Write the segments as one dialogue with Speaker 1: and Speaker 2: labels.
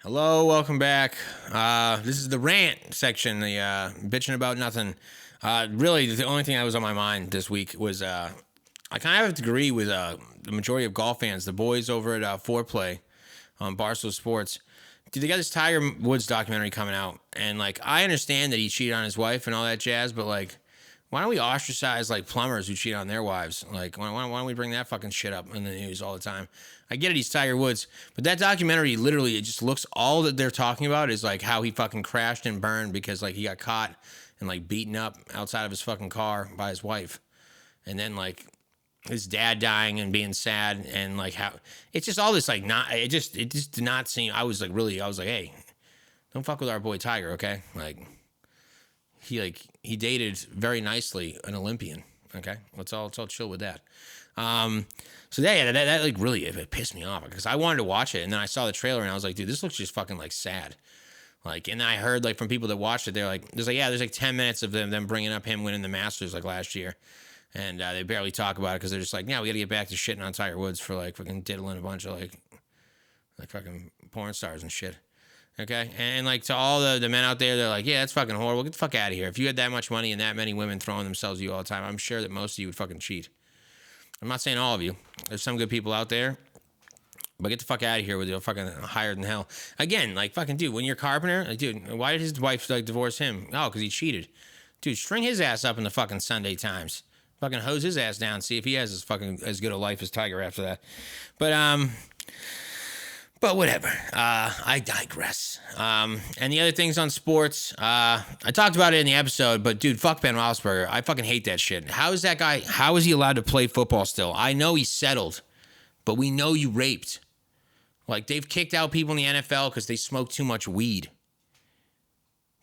Speaker 1: Hello, welcome back. This is the rant section, the bitching about nothing. Really, the only thing that was on my mind this week was I kind of have to agree with the majority of golf fans, the boys over at Foreplay on Barstool Sports. Dude, they got this Tiger Woods documentary coming out, and like I understand that he cheated on his wife and all that jazz, but like, why don't we ostracize like plumbers who cheat on their wives? Like, why don't we bring that fucking shit up in the news all the time? I get it, he's Tiger Woods, but that documentary literally, it just looks, all that they're talking about is like how he fucking crashed and burned because like he got caught and like beaten up outside of his fucking car by his wife, and then like his dad dying and being sad, and like how it's just all this like not, it just did not seem. I was like, hey, don't fuck with our boy Tiger, okay? Like he dated very nicely an Olympian. Okay, let's all chill with that. So that like really it pissed me off because I wanted to watch it, and then I saw the trailer and I was like, dude, this looks just fucking like sad. Like, and then I heard like from people that watched it, they're like, there's like 10 minutes of them bringing up him winning the Masters like last year, and they barely talk about it because they're just like, yeah, we got to get back to shitting on Tiger Woods for like fucking diddling a bunch of like fucking porn stars and shit. Okay, and like to all the men out there, they're like, yeah, that's fucking horrible. Get the fuck out of here. If you had that much money and that many women throwing themselves at you all the time, I'm sure that most of you would fucking cheat. I'm not saying all of you. There's some good people out there, but get the fuck out of here with your fucking higher than hell. Again, like fucking dude, when you're a carpenter, like dude, why did his wife like divorce him? Oh, because he cheated. Dude, string his ass up in the fucking Sunday Times. Fucking hose his ass down. See if he has as good a life as Tiger after that. But whatever. I digress. And the other things on sports, I talked about it in the episode, but dude, fuck Ben Roethlisberger. I fucking hate that shit. How is that guy, how is he allowed to play football still? I know he's settled, but we know you raped. Like, they've kicked out people in the NFL because they smoke too much weed.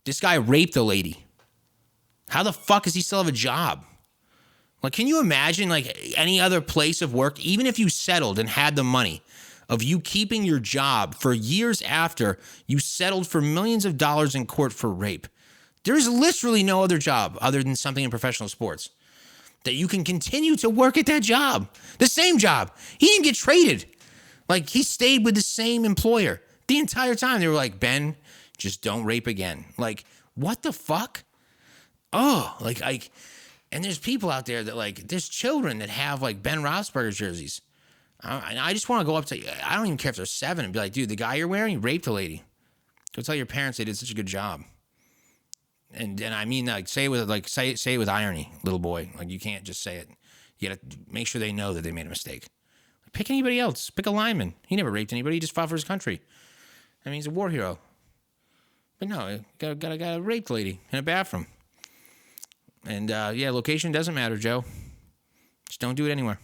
Speaker 1: This guy raped a lady. How the fuck does he still have a job? Like, can you imagine, like, any other place of work, even if you settled and had the money, of you keeping your job for years after you settled for millions of dollars in court for rape? There's literally no other job other than something in professional sports that you can continue to work at that job. The same job. He didn't get traded. Like, he stayed with the same employer the entire time. They were like, Ben, just don't rape again. Like, what the fuck? Oh, and there's people out there that like, there's children that have like Ben Roethlisberger jerseys. I just want to go up to, I don't even care if they're 7 and be like, dude, the guy you're wearing, he raped a lady. Go tell your parents they did such a good job. And I mean, like, say it with irony, little boy. Like, you can't just say it. You got to make sure they know that they made a mistake. Pick anybody else. Pick a lineman. He never raped anybody. He just fought for his country. I mean, he's a war hero. But no, got a raped lady in a bathroom. And yeah, location doesn't matter, Joe. Just don't do it anywhere.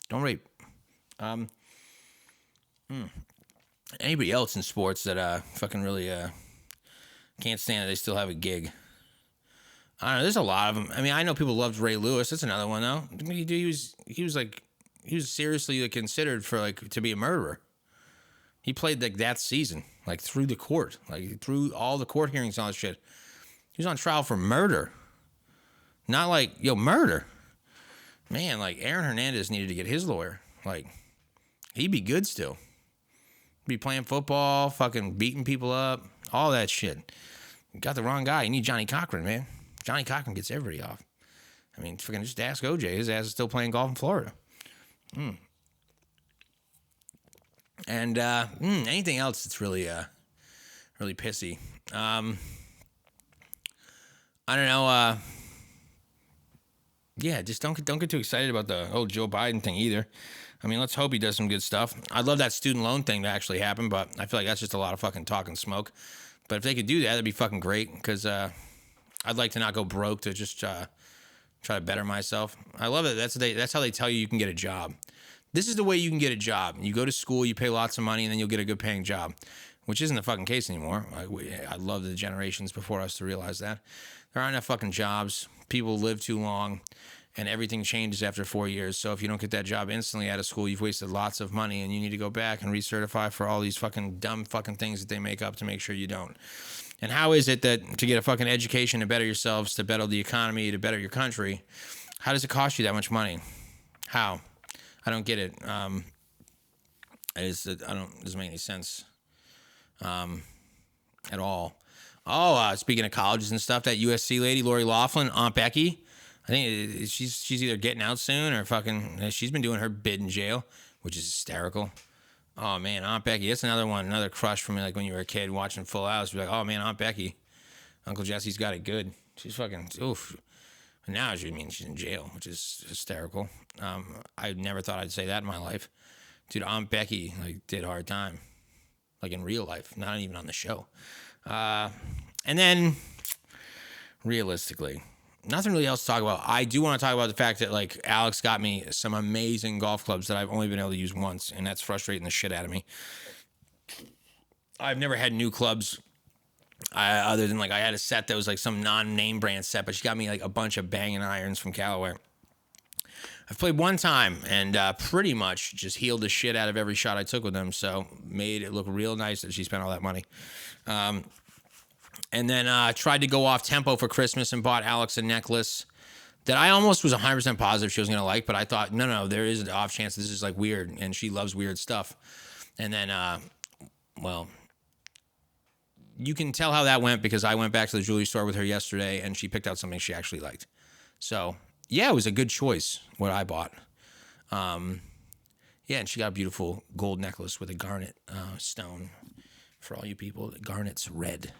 Speaker 1: Don't rape. Anybody else in sports that fucking really can't stand it, they still have a gig. I don't know. There's a lot of them. I mean, I know people loved Ray Lewis. That's another one though. He was seriously considered for like to be a murderer. He played like that season, like through the court, like through all the court hearings and all that shit. He was on trial for murder. Not like, murder. Man, like Aaron Hernandez needed to get his lawyer. Like, he'd be good still. Be playing football, fucking beating people up, all that shit. You got the wrong guy. You need Johnny Cochran, man. Johnny Cochran gets everybody off. I mean, fucking just ask OJ. His ass is still playing golf in Florida. And anything else that's really really pissy. I don't know. Yeah, just don't get too excited about the whole Joe Biden thing either. I mean, let's hope he does some good stuff. I'd love that student loan thing to actually happen, but I feel like that's just a lot of fucking talk and smoke. But if they could do that, that'd be fucking great because I'd like to not go broke to just try to better myself. I love it. That's how they tell you can get a job. This is the way you can get a job. You go to school, you pay lots of money, and then you'll get a good paying job, which isn't the fucking case anymore. I love the generations before us to realize that. There aren't enough fucking jobs. People live too long, and everything changes after 4 years. So if you don't get that job instantly out of school, you've wasted lots of money, and you need to go back and recertify for all these fucking dumb fucking things that they make up to make sure you don't. And how is it that to get a fucking education to better yourselves, to better the economy, to better your country, how does it cost you that much money? How? I don't get it. It doesn't make any sense. at all. Oh, speaking of colleges and stuff, that USC lady, Lori Loughlin, Aunt Becky, I think she's either getting out soon or fucking, she's been doing her bid in jail, which is hysterical. Oh, man, Aunt Becky, that's another one, another crush for me, like when you were a kid watching Full House. You're like, oh, man, Aunt Becky. Uncle Jesse's got it good. She's fucking, oof. And now she's in jail, which is hysterical. I never thought I'd say that in my life. Dude, Aunt Becky, like, did hard time. Like, in real life, not even on the show. And then, realistically, nothing really else to talk about. I do want to talk about the fact that, like, Alex got me some amazing golf clubs that I've only been able to use once, and that's frustrating the shit out of me. I've never had new clubs other than, like, I had a set that was, like, some non-name brand set, but she got me, like, a bunch of banging irons from Callaway. I've played one time and pretty much just healed the shit out of every shot I took with them, so made it look real nice that she spent all that money. And then tried to go off tempo for Christmas and bought Alex a necklace that I almost was 100% positive she was going to like, but I thought, no, there is an off chance this is, like, weird, and she loves weird stuff. And then, well, you can tell how that went because I went back to the jewelry store with her yesterday, and she picked out something she actually liked. So, yeah, it was a good choice, what I bought. Yeah, and she got a beautiful gold necklace with a garnet stone. For all you people, garnet's red.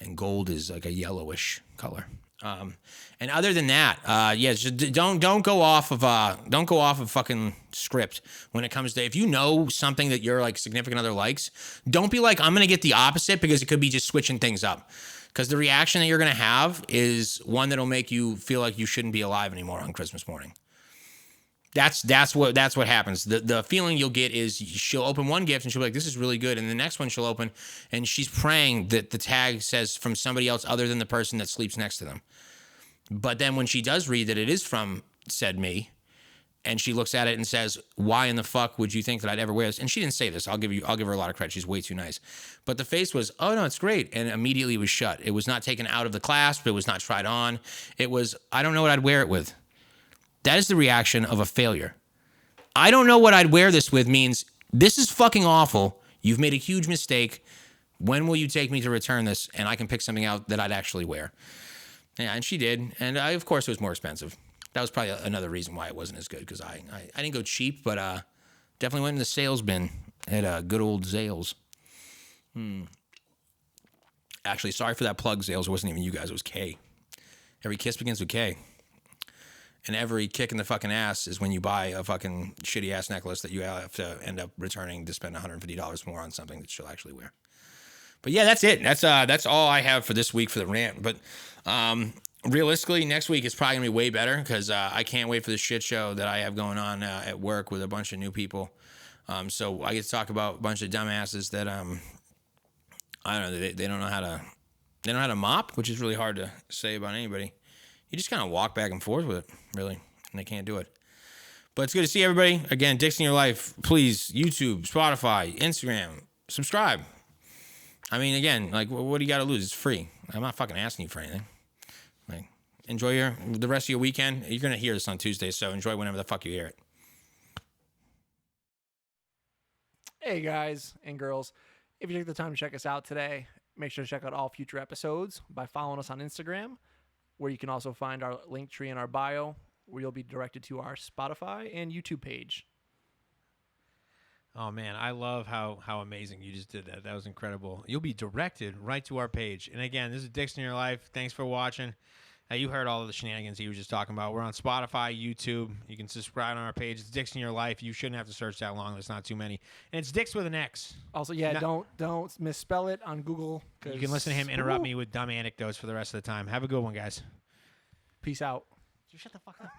Speaker 1: And gold is like a yellowish color. And other than that, yeah, just don't go off of fucking script when it comes to, if you know something that your, like, significant other likes, don't be like, I'm gonna get the opposite, because it could be just switching things up. Because the reaction that you're gonna have is one that'll make you feel like you shouldn't be alive anymore on Christmas morning. That's what happens. The feeling you'll get is she'll open one gift and she'll be like, this is really good. And the next one she'll open and she's praying that the tag says from somebody else other than the person that sleeps next to them. But then when she does read that it is from said me, and she looks at it and says, why in the fuck would you think that I'd ever wear this? And she didn't say this. I'll give her a lot of credit. She's way too nice. But the face was, oh no, it's great. And immediately it was shut. It was not taken out of the clasp. It was not tried on. It was, I don't know what I'd wear it with. That is the reaction of a failure. I don't know what I'd wear this with means this is fucking awful. You've made a huge mistake. When will you take me to return this? And I can pick something out that I'd actually wear. Yeah, and she did. And of course it was more expensive. That was probably another reason why it wasn't as good, because I didn't go cheap, but definitely went in the sales bin at good old Zales. Actually, sorry for that plug, Zales. It wasn't even you guys. It was K. Every kiss begins with K. And every kick in the fucking ass is when you buy a fucking shitty ass necklace that you have to end up returning to spend $150 more on something that she'll actually wear. But yeah, that's it. That's all I have for this week for the rant. But realistically, next week is probably gonna be way better, because I can't wait for the shit show that I have going on at work with a bunch of new people. So I get to talk about a bunch of dumbasses that I don't know. They don't know how to mop, which is really hard to say about anybody. You just kind of walk back and forth with it, really, and they can't do it. But it's good to see everybody. Again, Dicks in Your Life, please, YouTube, Spotify, Instagram, subscribe. I mean, again, like, what do you got to lose? It's free. I'm not fucking asking you for anything. Like, enjoy the rest of your weekend. You're going to hear this on Tuesday, so enjoy whenever the fuck you hear it.
Speaker 2: Hey, guys and girls. If you take the time to check us out today, make sure to check out all future episodes by following us on Instagram, where you can also find our link tree in our bio, where you'll be directed to our Spotify and YouTube page.
Speaker 3: Oh, man, I love how amazing you just did that. That was incredible. You'll be directed right to our page. And, again, this is Dicks in Your Life. Thanks for watching. You heard all of the shenanigans he was just talking about. We're on Spotify, YouTube. You can subscribe on our page. It's Dicks in Your Life. You shouldn't have to search that long. There's not too many. And it's Dicks with an X.
Speaker 2: Also, yeah, don't misspell it on Google.
Speaker 3: You can listen to him interrupt me with dumb anecdotes for the rest of the time. Have a good one, guys.
Speaker 2: Peace out.
Speaker 3: Shut the fuck up.